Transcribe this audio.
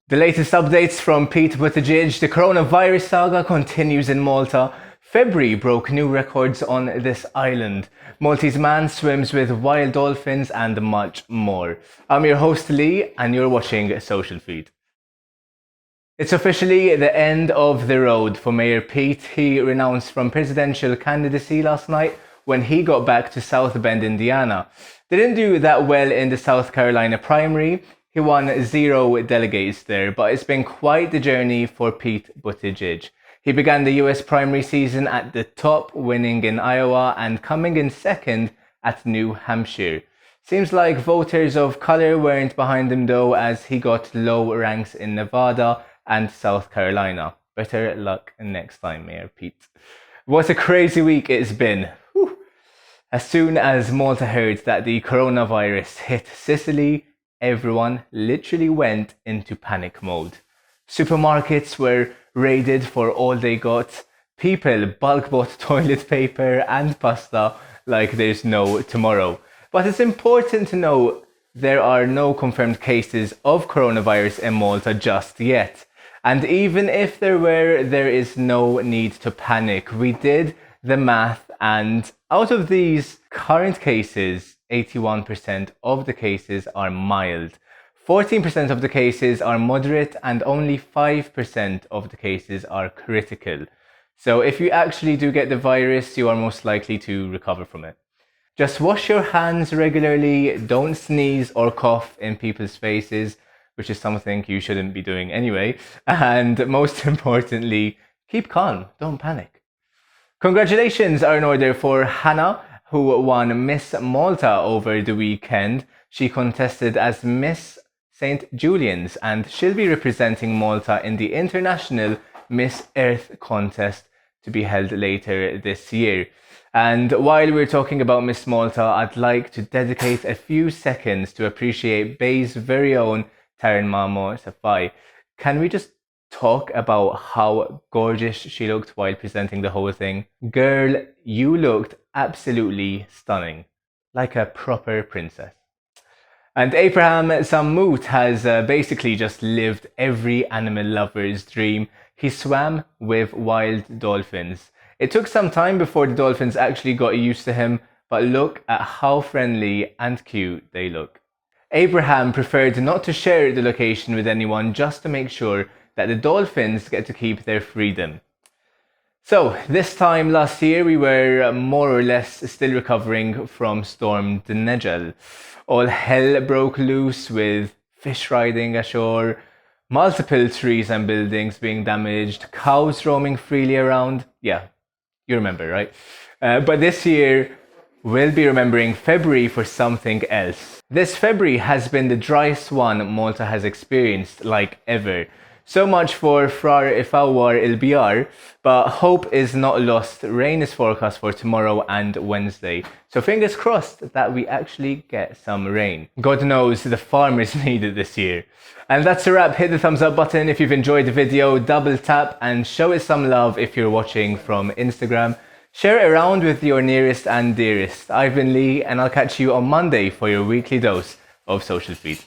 The latest updates from Pete Buttigieg. The coronavirus saga continues in Malta. February broke new records on this island. Maltese man swims with wild dolphins and much more. I'm your host Lee and you're watching Social Feed. It's officially the end of the road for Mayor Pete. He renounced from presidential candidacy last night when he got back to South Bend, Indiana. Didn't do that well in the South Carolina primary. He won 0 delegates there, but it's been quite the journey for Pete Buttigieg. He began the US primary season at the top, winning in Iowa and coming in second at New Hampshire. Seems like voters of color weren't behind him though, as he got low ranks in Nevada and South Carolina. Better luck next time, Mayor Pete. What a crazy week it's been. Whew. As soon as Malta heard that the coronavirus hit Sicily, everyone literally went into panic mode. Supermarkets were raided for all they got. People bulk bought toilet paper and pasta like there's no tomorrow. But it's important to know there are no confirmed cases of coronavirus in Malta just yet. And even if there were, there is no need to panic. We did the math, and out of these current cases, 81% of the cases are mild, 14% of the cases are moderate, and only 5% of the cases are critical. So if you actually do get the virus, you are most likely to recover from it. Just wash your hands regularly, don't sneeze or cough in people's faces, which is something you shouldn't be doing anyway. And most importantly, keep calm, don't panic. Congratulations are in order for Hannah, who won Miss Malta over the weekend. She contested as Miss St. Julian's and she'll be representing Malta in the International Miss Earth contest to be held later this year. And while we're talking about Miss Malta, I'd like to dedicate a few seconds to appreciate Bay's very own Taryn Mamo Safai. Can we just talk about how gorgeous she looked while presenting the whole thing? Girl, you looked absolutely stunning, like a proper princess. And Abraham Sammoot has basically just lived every animal lover's dream. He swam with wild dolphins. It took some time before the dolphins actually got used to him, but look at how friendly and cute they look. Abraham preferred not to share the location with anyone just to make sure that the dolphins get to keep their freedom. So, this time last year we were more or less still recovering from Storm Denegel. All hell broke loose with fish riding ashore, multiple trees and buildings being damaged, cows roaming freely around. Yeah, you remember, right? But this year we'll be remembering February for something else. This February has been the driest one Malta has experienced, like ever. So much for Frar Ifawar Ilbiar, but hope is not lost. Rain is forecast for tomorrow and Wednesday. So fingers crossed that we actually get some rain. God knows the farmers need it this year. And that's a wrap. Hit the thumbs up button if you've enjoyed the video, double tap and show it some love if you're watching from Instagram. Share it around with your nearest and dearest. I've been Lee and I'll catch you on Monday for your weekly dose of Social Feed.